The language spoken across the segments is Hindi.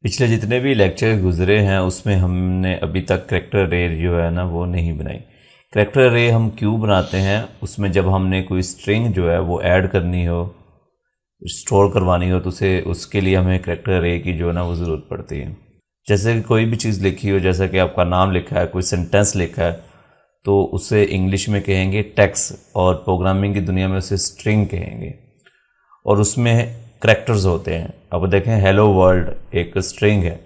पिछले जितने भी लेक्चर गुजरे हैं उसमें हमने अभी तक करैक्टर अरे जो है ना वो नहीं बनाई। करैक्टर अरे हम क्यों बनाते हैं, उसमें जब हमने कोई स्ट्रिंग जो है वो ऐड करनी हो, स्टोर करवानी हो, तो उसे उसके लिए हमें करैक्टर अरे की जो है ना वो ज़रूरत पड़ती है। जैसे कि कोई भी चीज़ लिखी हो, जैसा कि आपका नाम लिखा है, कोई सेंटेंस लिखा है, तो उसे इंग्लिश में कहेंगे टेक्स्ट और प्रोग्रामिंग की दुनिया में उसे स्ट्रिंग कहेंगे। और उसमें करैक्टर्स होते हैं। अब देखें हेलो वर्ल्ड एक स्ट्रिंग है,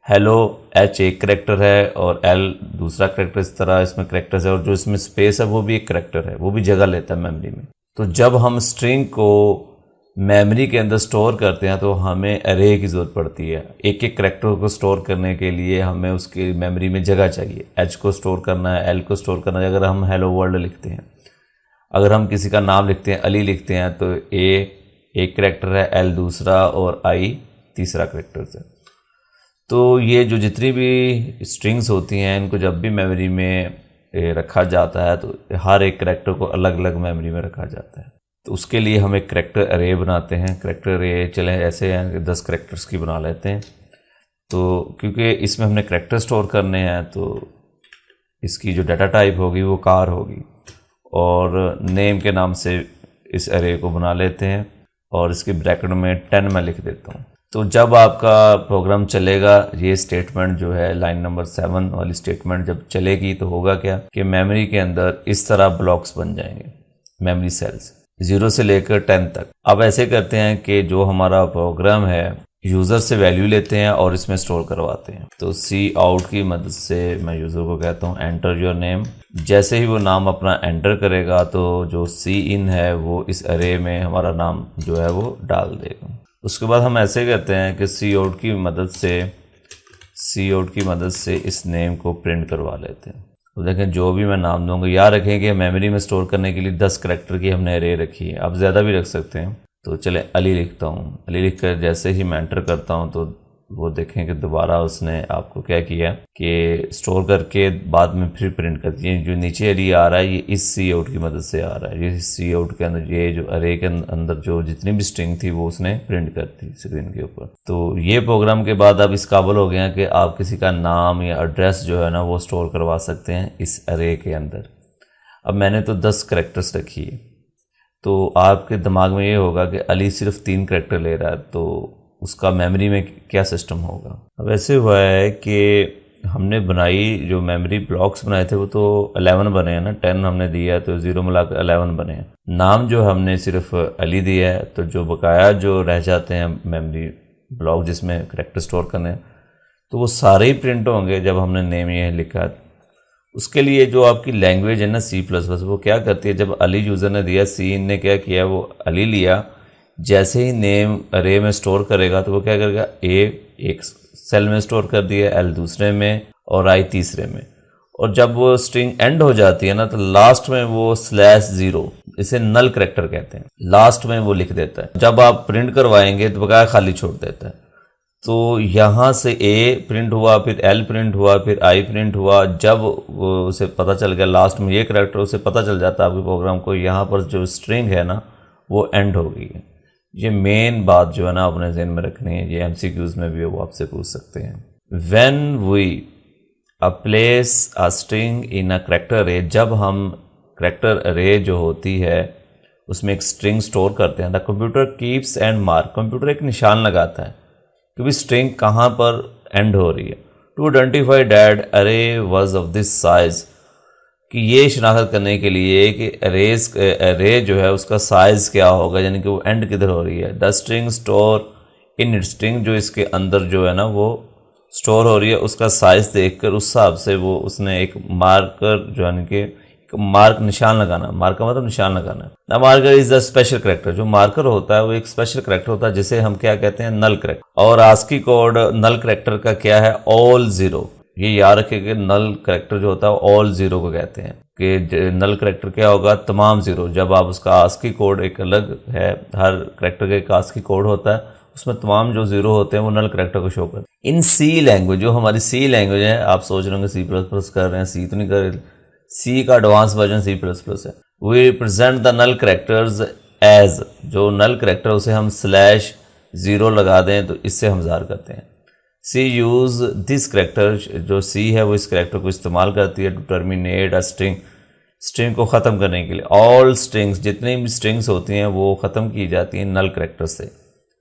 हेलो एच एक करैक्टर है और एल दूसरा करैक्टर, इस तरह इसमें करैक्टर्स है। और जो इसमें स्पेस है वो भी एक करैक्टर है, वो भी जगह लेता है मेमोरी में। तो जब हम स्ट्रिंग को मेमोरी के अंदर स्टोर करते हैं तो हमें अरे की ज़रूरत पड़ती है। एक एक करैक्टर को स्टोर करने के लिए हमें उसकी मेमोरी में जगह चाहिए। एच को स्टोर करना है, एल को स्टोर करना है। अगर हम हेलो वर्ल्ड लिखते हैं, अगर हम किसी का नाम लिखते हैं, अली लिखते हैं, तो ए एक करैक्टर है, एल दूसरा और आई तीसरा करैक्टर है। तो ये जो जितनी भी स्ट्रिंग्स होती हैं, इनको जब भी मेमोरी में रखा जाता है तो हर एक करैक्टर को अलग अलग मेमोरी में रखा जाता है। तो उसके लिए हम एक करैक्टर अरे बनाते हैं। करैक्टर अरे चले ऐसे हैं कि 10 करैक्टर्स की बना लेते हैं। तो क्योंकि इसमें हमने करैक्टर स्टोर करने हैं तो इसकी जो डाटा टाइप होगी वो कार होगी, और नेम के नाम से इस अरे को बना लेते हैं और इसके ब्रैकेट में 10 मैं लिख देता हूँ। तो जब आपका प्रोग्राम चलेगा, ये स्टेटमेंट जो है लाइन नंबर 7 वाली स्टेटमेंट जब चलेगी तो होगा क्या कि मेमोरी के अंदर इस तरह ब्लॉक्स बन जाएंगे, मेमोरी सेल्स 0 से लेकर 10 तक। अब ऐसे करते हैं कि जो हमारा प्रोग्राम है यूज़र से वैल्यू लेते हैं और इसमें स्टोर करवाते हैं। तो सी आउट की मदद से मैं यूज़र को कहता हूँ एंटर योर नेम। जैसे ही वो नाम अपना एंटर करेगा तो जो सी इन है वो इस अरे में हमारा नाम जो है वो डाल देगा। उसके बाद हम ऐसे करते हैं कि सी आउट की मदद से इस नेम को प्रिंट करवा लेते हैं। तो देखें जो भी मैं नाम दूंगा, याद रखें कि मेमोरी में स्टोर करने के लिए 10 करैक्टर की हमने अरे रखी है। आप ज़्यादा भी रख सकते हैं। तो चले अली लिखता हूँ। अली लिख कर जैसे ही मैं एंटर करता हूँ तो वो देखें कि दोबारा उसने आपको क्या किया कि स्टोर करके बाद में फिर प्रिंट कर दिए। जो नीचे अली आ रहा है ये इस सी आउट की मदद से आ रहा है। ये सी आउट के अंदर ये जो अरे के अंदर जो जितनी भी स्ट्रिंग थी वो उसने प्रिंट कर दी स्क्रीन के ऊपर। तो ये प्रोग्राम के बाद आप इस काबिल हो गए हैं कि आप किसी का नाम या एड्रेस जो है ना वो स्टोर करवा सकते हैं इस अरे के अंदर। अब मैंने तो 10 करैक्टर्स रखी है, तो आपके दिमाग में ये होगा कि अली सिर्फ 3 करैक्टर ले रहा है, तो उसका मेमोरी में क्या सिस्टम होगा। अब ऐसे हुआ है कि हमने बनाई जो मेमोरी ब्लॉक्स बनाए थे वो तो 11 बने हैं ना, 10 हमने दिया तो 0 मिलाकर 11 बने हैं। नाम जो हमने सिर्फ अली दिया है, तो जो बकाया जो रह जाते हैं मेमोरी ब्लॉक जिसमें करैक्टर स्टोर करने हैं, तो वो सारे ही प्रिंट होंगे जब हमने नेम ये लिखा है। उसके लिए जो आपकी लैंग्वेज है ना C++, वो क्या करती है, जब अली यूज़र ने दिया, सी ने क्या किया, वो अली लिया, जैसे ही नेम अरे में स्टोर करेगा तो वो क्या करेगा, ए एक सेल में स्टोर कर दिया, एल दूसरे में और आई तीसरे में। और जब वो स्ट्रिंग एंड हो जाती है ना तो लास्ट में वो /0, इसे नल करैक्टर कहते हैं, लास्ट में वो लिख देता है। जब आप प्रिंट करवाएंगे तो बकाया खाली छोड़ देता है। तो यहाँ से ए प्रिंट हुआ, फिर एल प्रिंट हुआ, फिर आई प्रिंट हुआ। जब वो उसे पता चल गया लास्ट में ये करैक्टर, उसे पता चल जाता है आपके प्रोग्राम को यहाँ पर जो स्ट्रिंग है ना वो एंड हो गई है। ये मेन बात जो है ना अपने ज़हन में रखनी है। ये MCQs में भी वो आपसे पूछ सकते हैं। When we place a string in a character array, जब हम करैक्टर अरे जो होती है उसमें एक स्ट्रिंग स्टोर करते हैं, the computer keeps and mark, computer एक निशान लगाता है कि भी स्ट्रिंग कहाँ पर एंड हो रही है। टू आइडेंटिफाई दैट अरे वाज ऑफ दिस साइज, कि ये शनाख्त करने के लिए कि अरे जो है उसका साइज़ क्या होगा, यानी कि वो एंड किधर हो रही है। The string store in it, string जो इसके अंदर जो है ना वो स्टोर हो रही है उसका साइज़ देखकर उस हिसाब से वो उसने एक मार्कर जो है कि मार्क निशान लगाना, मार्क का मतलब निशान लगाना। The marker is the special character, जो मार्कर होता है वो एक स्पेशल करैक्टर होता है जिसे हम क्या कहते हैं, नल करैक्टर। और आस्की कोड नल करैक्टर का क्या है, ऑल 0। ये याद रखें कि नल करैक्टर जो होता है ऑल 0 को कहते हैं, कि नल करैक्टर क्या होगा, तमाम 0। जब आप उसका आस्की कोड एक अलग है, हर करैक्टर का एक आस्की कोड होता है, उसमें तमाम जो 0 होते हैं वो नल करैक्टर को शो करते हैं। इन सी लैंग्वेज, जो हमारी सी लैंग्वेज है, आप सोच रहे होंगे C++ कर रहे हैं, सी तो नहीं कर रहे, सी का एडवांस वर्जन C++ है। We represent the null characters as, जो नल करैक्टर उसे हम /0 लगा दें तो इससे हम ज़ाहिर करते हैं। सी यूज़ दिस करेक्टर, जो सी है वो इस करेक्टर को इस्तेमाल करती है to terminate a string, string को ख़त्म करने के लिए। ऑल स्ट्रिंग्स, जितनी भी स्ट्रिंग्स होती हैं वो ख़त्म की जाती हैं नल करेक्टर से।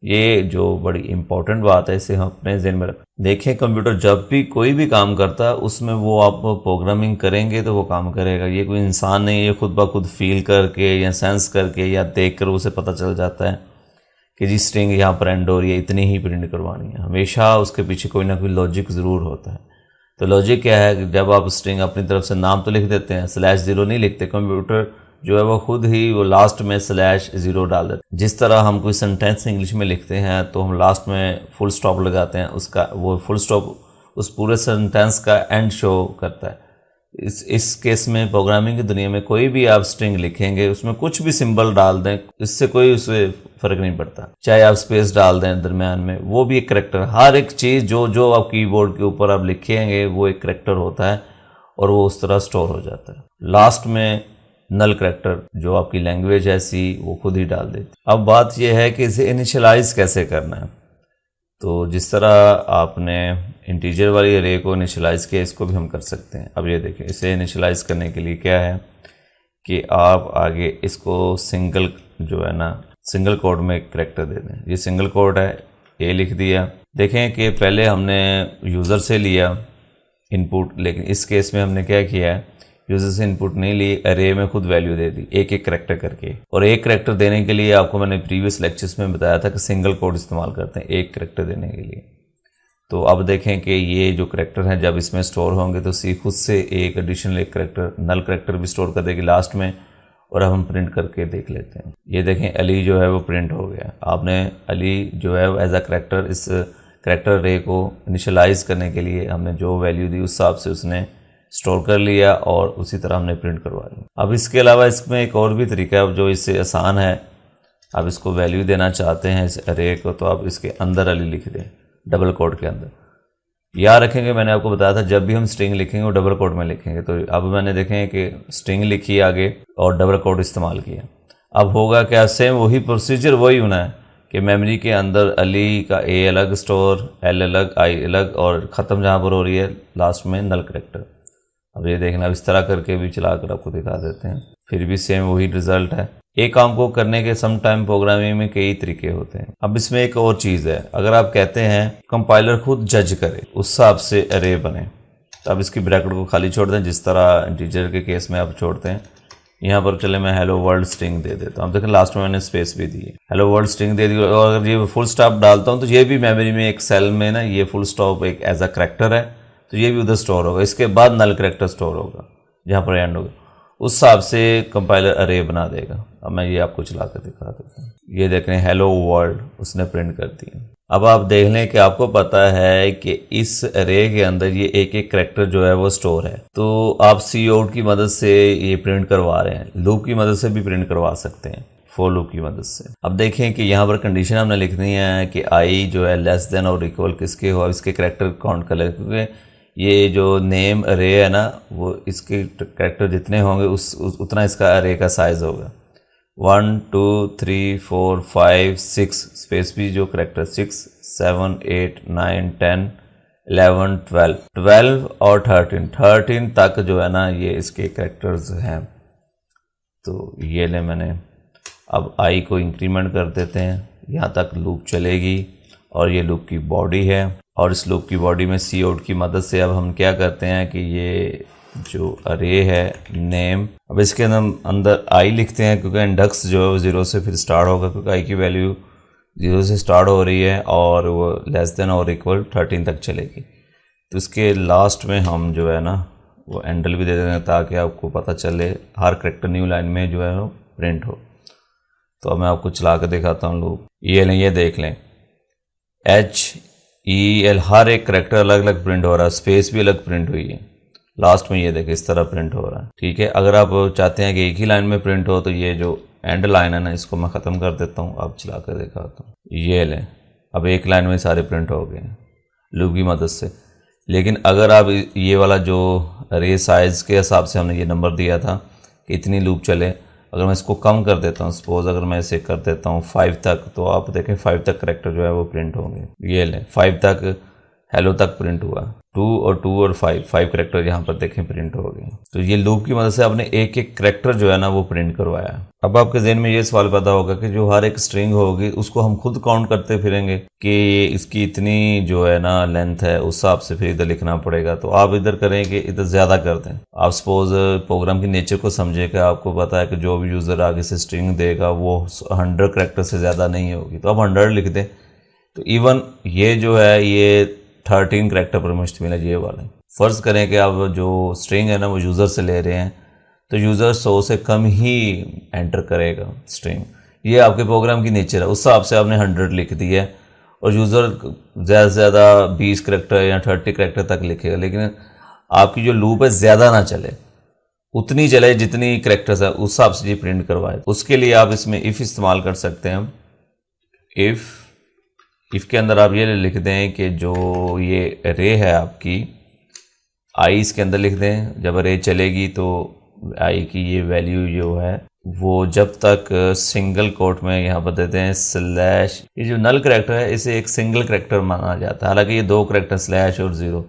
ये जो बड़ी इंपॉर्टेंट बात है, इसे हम अपने ज़हन में रखें। देखें, कंप्यूटर जब भी कोई भी काम करता है उसमें वो आप प्रोग्रामिंग करेंगे तो वो काम करेगा। ये कोई इंसान नहीं है, ये खुद ब खुद फील करके या सेंस करके या देख कर उसे पता चल जाता है कि जी स्ट्रिंग यहाँ पर एंड हो रही है, इतनी ही प्रिंट करवानी है। हमेशा उसके पीछे कोई ना कोई लॉजिक ज़रूर होता है। तो लॉजिक क्या है कि जब आप स्ट्रिंग अपनी तरफ से नाम तो लिख देते हैं, /0 नहीं लिखते, कंप्यूटर जो है वो खुद ही वो लास्ट में /0 डाल देते। जिस तरह हम कोई सेंटेंस इंग्लिश में लिखते हैं तो हम लास्ट में फुल स्टॉप लगाते हैं, उसका वो फुल स्टॉप उस पूरे सेंटेंस का एंड शो करता है। इस केस में प्रोग्रामिंग की दुनिया में कोई भी आप स्ट्रिंग लिखेंगे उसमें कुछ भी सिंबल डाल दें, इससे कोई उससे फ़र्क नहीं पड़ता। चाहे आप स्पेस डाल दें दरमियान में, वो भी एक करैक्टर। हर एक चीज़ जो आप कीबोर्ड के ऊपर आप लिखेंगे वो एक करैक्टर होता है और वो उस तरह स्टोर हो जाता है। लास्ट में नल करैक्टर जो आपकी लैंग्वेज है सी, वो खुद ही डाल देती। अब बात यह है कि इसे इनिशियलाइज़ कैसे करना है। तो जिस तरह आपने इंटीजर वाली अरे को इनिशियलाइज़ किया, इसको भी हम कर सकते हैं। अब ये देखें, इसे इनिशियलाइज़ करने के लिए क्या है कि आप आगे इसको सिंगल जो है ना, सिंगल कोड में एक करैक्टर दे दें। ये सिंगल कोड है, ए लिख दिया। देखें कि पहले हमने यूज़र से लिया इनपुट, लेकिन इस केस में हमने क्या किया है, यूज़र से इनपुट नहीं ली, अरे में खुद वैल्यू दे दी एक एक करैक्टर करके। और एक करैक्टर देने के लिए आपको मैंने प्रीवियस लेक्चर्स में बताया था कि सिंगल कोड इस्तेमाल करते हैं एक करैक्टर देने के लिए। तो अब देखें कि ये जो करैक्टर हैं जब इसमें स्टोर होंगे तो सी खुद से एक एडिशनल एक करैक्टर, नल करैक्टर भी स्टोर कर देगी लास्ट में। और अब हम प्रिंट करके देख लेते हैं। ये देखें, अली जो है वो प्रिंट हो गया। आपने अली जो है एज अ करैक्टर, इस करैक्टर रे को इनिशियलाइज़ करने के लिए हमने जो वैल्यू दी उस हिसाब से उसने स्टोर कर लिया और उसी तरह हमने प्रिंट करवा लिया। अब इसके अलावा इसमें एक और भी तरीका है जो इससे आसान है। आप इसको वैल्यू देना चाहते हैं इस अरे को, तो आप इसके अंदर अली लिख दें, डबल कोट के अंदर। याद रखेंगे, मैंने आपको बताया था जब भी हम स्ट्रिंग लिखेंगे वो डबल कोट में लिखेंगे। तो अब मैंने देखें कि स्ट्रिंग लिखी आगे और डबल कोट इस्तेमाल किया। अब होगा क्या, सेम वही प्रोसीजर वही होना है कि मेमोरी के अंदर अली का ए अलग स्टोर, एल अलग, आई अलग, और ख़त्म जहाँ पर हो रही है लास्ट में नल करैक्टर। अब ये देखना, अब इस तरह करके भी चला कर आपको दिखा देते हैं, फिर भी सेम वही रिजल्ट है। एक काम को करने के सम टाइम प्रोग्रामिंग में कई तरीके होते हैं। अब इसमें एक और चीज़ है, अगर आप कहते हैं कंपाइलर खुद जज करे उस हिसाब से अरे बने, तो अब इसकी ब्रैकेट को खाली छोड़ दें जिस तरह इंटीजर के केस में आप छोड़ते हैं। यहाँ पर चले मैं हेलो वर्ल्ड स्ट्रिंग दे देता हूँ। अब देखें लास्ट में मैंने स्पेस भी दी है, हेलो वर्ल्ड स्ट्रिंग दे दी। और अगर ये फुल स्टॉप डालता हूँ तो ये भी मेमोरी में एक सेल में ना, ये फुल स्टॉप एक एज अ करैक्टर है तो ये भी उधर स्टोर होगा। इसके बाद नल करैक्टर स्टोर होगा जहाँ पर एंड होगा, उस हिसाब से कंपाइलर अरे बना देगा। अब मैं ये आपको चला कर दिखा देता हूँ। ये देख रहे हैं हेलो वर्ल्ड, उसने प्रिंट कर दिया। अब आप देख लें कि आपको पता है कि इस अरे के अंदर ये एक एक करैक्टर जो है वो स्टोर है। तो आप सी आउट की मदद से ये प्रिंट करवा रहे हैं, लूप की मदद से भी प्रिंट करवा सकते हैं, फॉर लूप की मदद से। अब देखें कि यहाँ पर कंडीशन हमने लिखनी है कि आई जो है लेस देन और इक्वल किसके हो, इसके करैक्टर काउंट कर ले, क्योंकि ये जो नेम अरे है ना, वो इसके करैक्टर जितने होंगे उतना इसका अरे का साइज़ होगा। 1 2 3 4 5 6 स्पेस भी जो करैक्टर 6 7 8 9 10 11 12 और 13 तक जो है ना ये इसके करैक्टर्स हैं। तो ये ले मैंने, अब आई को इंक्रीमेंट कर देते हैं, यहाँ तक लूप चलेगी और ये लूप की बॉडी है। और इस लूप की बॉडी में सी आउट की मदद से अब हम क्या करते हैं कि ये जो अरे है नेम, अब इसके अंदर आई लिखते हैं क्योंकि इंडेक्स जो है वो 0 से फिर स्टार्ट होगा, क्योंकि आई की वैल्यू 0 से स्टार्ट हो रही है और वो लेस देन और इक्वल 13 तक चलेगी। तो इसके लास्ट में हम जो है ना वो एंडल भी दे देंगे ताकि आपको पता चले हर करैक्टर न्यू लाइन में जो है वो प्रिंट हो। तो अब मैं आपको चला कर दिखाता हूँ लूप। ये देख लें, HEL हर एक करैक्टर अलग अलग प्रिंट हो रहा है, स्पेस भी अलग प्रिंट हुई है। लास्ट में ये देखें इस तरह प्रिंट हो रहा है। ठीक है, अगर आप चाहते हैं कि एक ही लाइन में प्रिंट हो तो ये जो एंड लाइन है ना, इसको मैं ख़त्म कर देता हूँ, अब चला कर दिखाता हूँ। ये लें, अब एक लाइन में सारे प्रिंट हो गए हैं लूप की मदद से। लेकिन अगर आप ये वाला जो अरे साइज़ के हिसाब से हमने ये नंबर दिया था कि इतनी लूप चले, अगर मैं इसको कम कर देता हूँ, सपोज अगर मैं इसे कर देता हूँ 5 तक, तो आप देखें 5 तक करैक्टर जो है वो प्रिंट होंगे। ये लें 5 तक हेलो तक प्रिंट हुआ, 2 और 5 करेक्टर यहाँ पर देखें प्रिंट हो गए। तो ये लूप की मदद से आपने एक एक करेक्टर जो है ना वो प्रिंट करवाया। अब आपके जहन में ये सवाल पैदा होगा कि जो हर एक स्ट्रिंग होगी उसको हम खुद काउंट करते फिरेंगे कि इसकी इतनी जो है ना लेंथ है, उस हिसाब से फिर इधर लिखना पड़ेगा। तो आप इधर करें कि इधर ज़्यादा कर दें। आप सपोज प्रोग्राम की नेचर को समझे कि आपको पता है कि जो भी यूज़र आगे से स्ट्रिंग देगा वो 100 करेक्टर से ज़्यादा नहीं होगी, तो आप 100 लिख दें। तो इवन ये जो है ये 13 करेक्टर पर मुश्तमिल है ये वाला। फ़र्ज़ करें कि आप जो स्ट्रिंग है ना वो यूज़र से ले रहे हैं, तो यूज़र 100 से कम ही एंटर करेगा स्ट्रिंग। ये आपके प्रोग्राम की नेचर है, उस हिसाब से आपने 100 लिख दिया है और यूज़र ज़्यादा से ज़्यादा 20 करेक्टर या 30 करेक्टर तक लिखेगा। लेकिन आपकी जो लूप है ज़्यादा ना चले, उतनी चले जितनी करेक्टर्स है उस हिसाब से ये प्रिंट करवाए। उसके लिए आप इसमें इफ़ इस्तेमाल कर सकते हैं। इफ़ के अंदर आप ये लिख दें कि जो ये अरे है आपकी आई, इसके अंदर लिख दें जब अरे चलेगी तो आई की ये वैल्यू जो है वो जब तक सिंगल कोट में यहाँ पर देते हैं स्लैश। ये जो नल करेक्टर है इसे एक सिंगल करेक्टर माना जाता है, हालांकि ये 2 करेक्टर स्लैश और 0,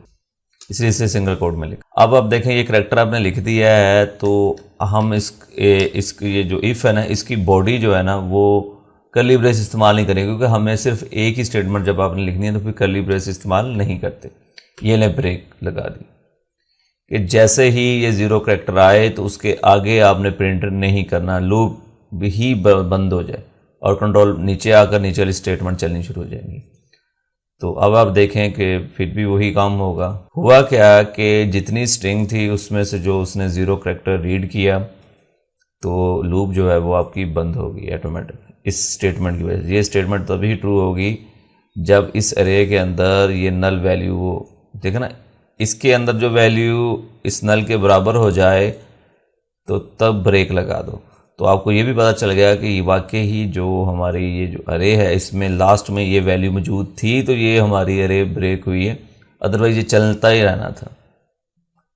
इसलिए इसे सिंगल कोट में लिख। अब आप देखें ये करेक्टर आपने लिख दिया है, तो हम ये जो इफ़ है ना इसकी बॉडी जो है ना वो कर्ली ब्रेस इस्तेमाल नहीं करेंगे, क्योंकि हमें सिर्फ एक ही स्टेटमेंट जब आपने लिखनी है तो फिर कर्ली ब्रेस इस्तेमाल नहीं करते। ये ले ब्रेक लगा दी कि जैसे ही ये 0 करेक्टर आए तो उसके आगे आपने प्रिंट नहीं करना, लूप ही बंद हो जाए और कंट्रोल नीचे आकर नीचे वाली स्टेटमेंट चलनी शुरू हो जाएंगी। तो अब आप देखें कि फिर भी वही काम होगा। हुआ क्या कि जितनी स्ट्रिंग थी उसमें से जो उसने 0 करेक्टर रीड किया तो लूप जो है वो आपकी बंद होगी ऑटोमेटिक इस स्टेटमेंट की वजह से। ये स्टेटमेंट तभी ट्रू होगी जब इस अरे के अंदर ये नल वैल्यू वो देखे ना, इसके अंदर जो वैल्यू इस नल के बराबर हो जाए तो तब ब्रेक लगा दो। तो आपको ये भी पता चल गया कि वाकई ही जो हमारी ये जो अरे है इसमें लास्ट में ये वैल्यू मौजूद थी, तो ये हमारी अरे ब्रेक हुई है, अदरवाइज ये चलता ही रहना था।